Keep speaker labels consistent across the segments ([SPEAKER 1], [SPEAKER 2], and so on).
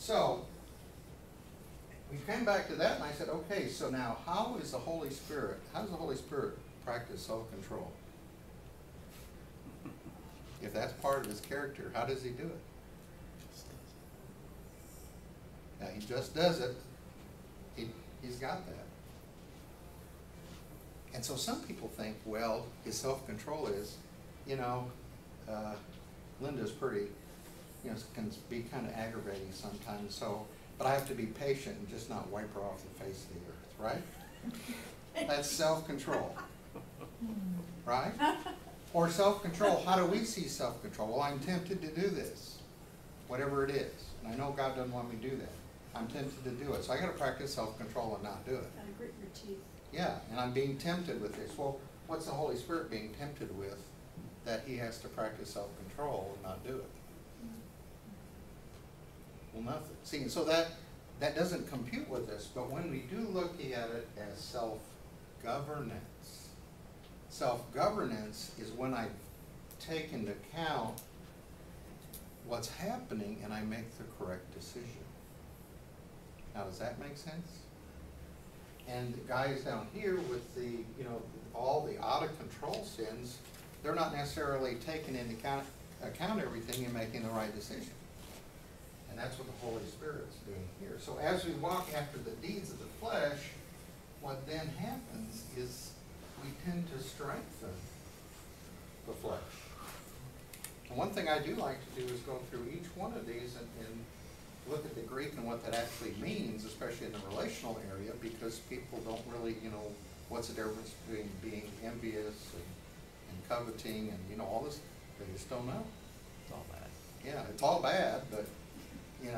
[SPEAKER 1] So we came back to that, and I said, okay, so now how does the Holy Spirit practice self-control? If that's part of his character, how does he do it? Now, he just does it. He's got that. And so some people think, well, his self-control is, Linda's pretty, can be kind of aggravating sometimes, so, but I have to be patient and just not wipe her off the face of the earth, right? That's self-control, right? Or self-control, how do we see self-control? Well, I'm tempted to do this, whatever it is. And I know God doesn't want me to do that. I'm tempted to do it. So I got to practice self-control and not do it.
[SPEAKER 2] Gotta grit your teeth.
[SPEAKER 1] Yeah, and I'm being tempted with this. Well, what's the Holy Spirit being tempted with that he has to practice self-control and not do it? Well, nothing. See, and so that doesn't compute with this, but when we do look at it as self-governance, self-governance is when I take into account what's happening and I make the correct decision. Now, does that make sense? And the guys down here with the, all the out-of-control sins, they're not necessarily taking into account everything and making the right decision. And that's what the Holy Spirit's doing here. So as we walk after the deeds of the flesh, what then happens is we tend to strengthen the flesh. And one thing I do like to do is go through each one of these and look at the Greek and what that actually means, especially in the relational area, because people don't really, what's the difference between being envious and coveting and, all this, they just don't know.
[SPEAKER 3] It's all bad.
[SPEAKER 1] Yeah, it's all bad, but, they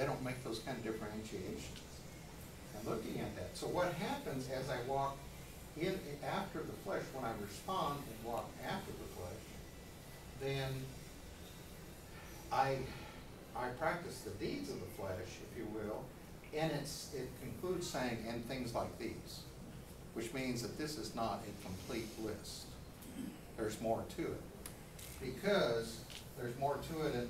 [SPEAKER 1] don't make those kind of differentiations. And looking at that. So what happens as I walk in after the flesh, when I respond and walk after the flesh, then I practice the deeds of the flesh, if you will, and it concludes saying, and things like these, which means that this is not a complete list. There's more to it. Because there's more to it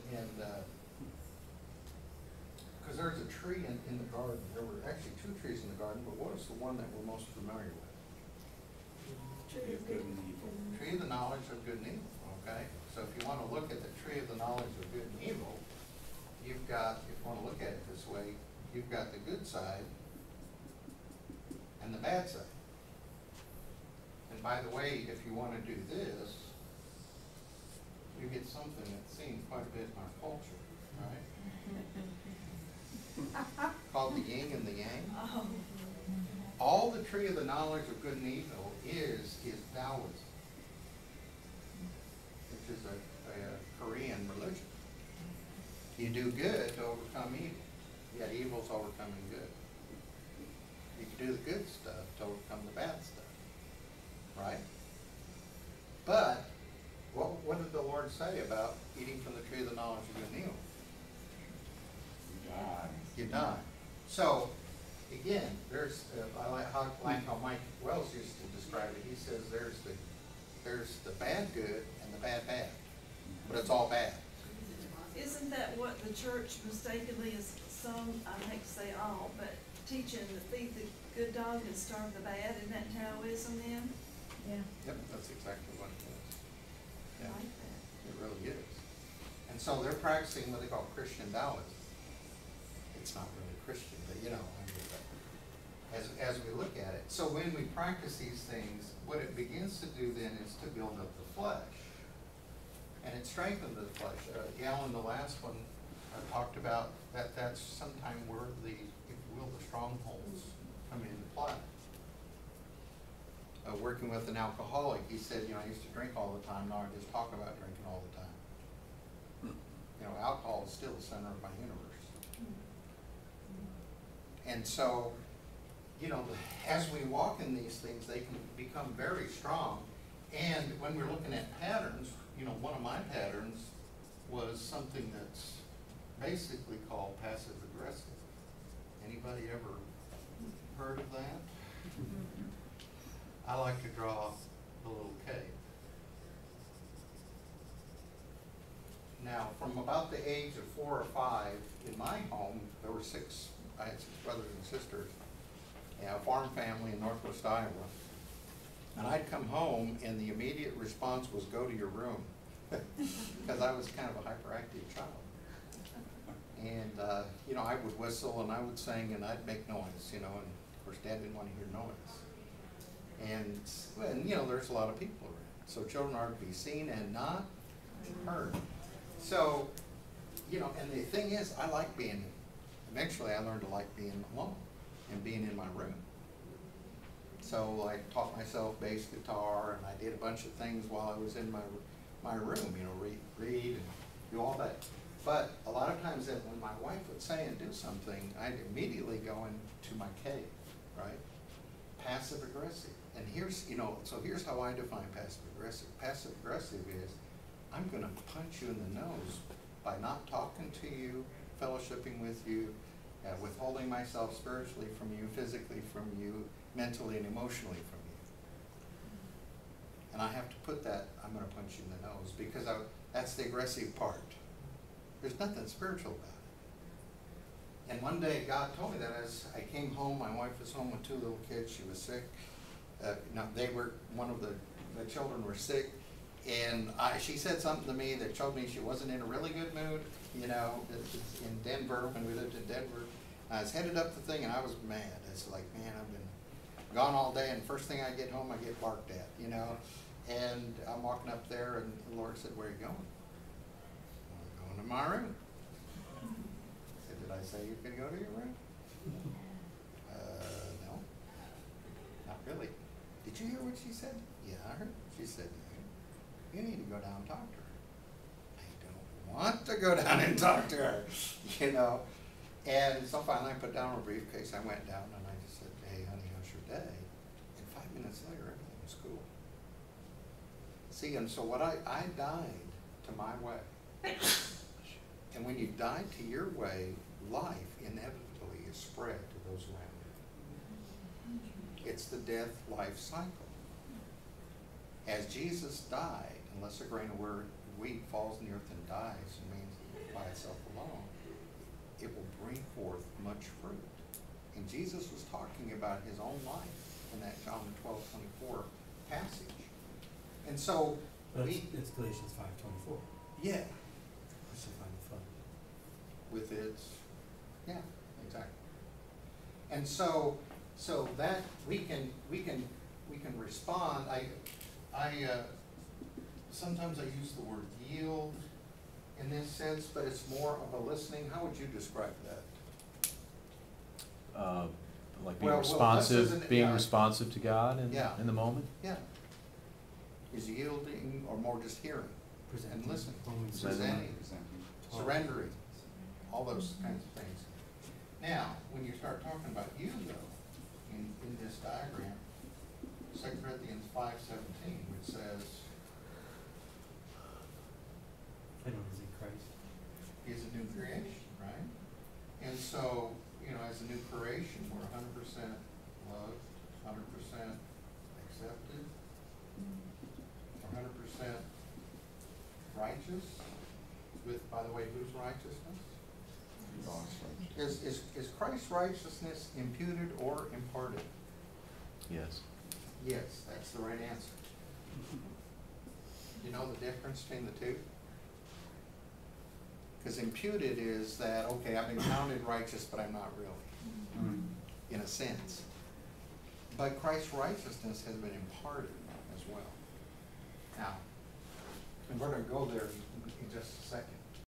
[SPEAKER 1] because there's a tree in the garden. There were actually two trees in the garden, but what is the one that we're most familiar with?
[SPEAKER 2] Tree of good and evil.
[SPEAKER 1] Tree of the knowledge of good and evil, okay? So if you want to look at the tree of the knowledge of good and evil, you've got, if you want to look at it this way, you've got the good side and the bad side. And by the way, if you want to do this, you get something that's seen quite a bit in our culture, right? Called the yin and the yang.
[SPEAKER 2] Oh.
[SPEAKER 1] All the tree of the knowledge of good and evil is Taoism, which is a Korean religion. You do good to overcome evil, yet evil's overcoming good. You can do the good stuff to overcome the bad stuff, right? But what did the Lord say about eating from the tree of the knowledge of good and evil? You die. So, again, there's I like how Mike Wells used to describe it. He says there's the bad good and the bad bad, but it's all bad.
[SPEAKER 2] Isn't that what the church mistakenly is some, I hate to say all, but teaching to feed the good dog and starve the bad? Isn't that Taoism then? Yeah.
[SPEAKER 1] Yep, that's exactly what it is. Yeah,
[SPEAKER 2] I like that.
[SPEAKER 1] it really is. And so they're practicing what they call Christian Taoism. It's not really Christian, but as we look at it. So when we practice these things, what it begins to do then is to build up the flesh. And it strengthens the flesh. Alan, the last one, I talked about that's sometime where the, if you will, the strongholds come into play. Working with an alcoholic, he said, I used to drink all the time, now I just talk about drinking all the time. Alcohol is still the center of my universe. And so, as we walk in these things, they can become very strong. And when we're looking at patterns, one of my patterns was something that's basically called passive aggressive. Anybody ever heard of that? I like to draw a little cave. Now, from about the age of 4 or 5, in my home, there were I had 6 brothers and sisters, and a farm family in northwest Iowa. And I'd come home, and the immediate response was, go to your room, because I was kind of a hyperactive child. And, you know, I would whistle, and I would sing, and I'd make noise, you know, and of course, Dad didn't want to hear noise. And, you know, there's a lot of people around. So children are to be seen and not heard. So, you know, and the thing is, I like eventually I learned to like being alone and being in my room. So I taught myself bass guitar, and I did a bunch of things while I was in my room, you know, read and do all that. But a lot of times that when my wife would say and do something, I'd immediately go into my cave, right? Passive aggressive. And here's, you know, so here's how I define passive aggressive. Passive aggressive is, I'm going to punch you in the nose by not talking to you, fellowshipping with you, withholding myself spiritually from you, physically from you, mentally and emotionally from you. And I have to put that, I'm going to punch you in the nose, because that's the aggressive part. There's nothing spiritual about it. And one day God told me that as I came home, my wife was home with 2 little kids, she was sick. One of the children were sick, and she said something to me that showed me she wasn't in a really good mood, you know, in Denver, when we lived in Denver. I was headed up the thing, and I was mad. It's like, man, I've been gone all day, and first thing I get home, I get barked at, you know. And I'm walking up there, and the Lord said, where are you going? I'm going to my room. I said, did I say you could go to your room? No, not really. Did you hear what she said? Yeah, I heard. She said, you need to go down and talk to her. I don't want to go down and talk to her, you know. And so finally I put down a briefcase. I went down and I just said, hey, honey, how's your day? And 5 minutes later, everything was cool. See, and so what I died to my way. And when you die to your way, life inevitably is spread to those around you. It's the death-life cycle. As Jesus died, unless a grain of wheat falls in the earth and dies, it means by itself alone, it will bring forth much fruit. And Jesus was talking about his own life in that John 12:24 passage. And so
[SPEAKER 3] it's Galatians 5:24.
[SPEAKER 1] Yeah.
[SPEAKER 3] Crucify the flesh.
[SPEAKER 1] With its, yeah, exactly. And so that we can respond. Sometimes I use the word yield in this sense, but it's more of a listening. How would you describe that?
[SPEAKER 4] Like being responsive, responsive to God in the moment?
[SPEAKER 1] Yeah. Is yielding or more just hearing and listening? Presenting, surrendering, all those kinds of things. Now, when you start talking about you, though, in this diagram, 2 Corinthians 5:17, which says,
[SPEAKER 3] Anyone who's in Christ
[SPEAKER 1] is a new creation, right? And so, you know, as a new creation, we're 100% loved, 100% accepted, 100% righteous. With, by the way, whose righteousness? Is Christ's righteousness imputed or imparted?
[SPEAKER 4] Yes.
[SPEAKER 1] Yes, that's the right answer. You know the difference between the two? Because imputed is that, okay, I've been counted righteous, but I'm not really, in a sense. But Christ's righteousness has been imparted as well. Now, and we're going to go there in just a second.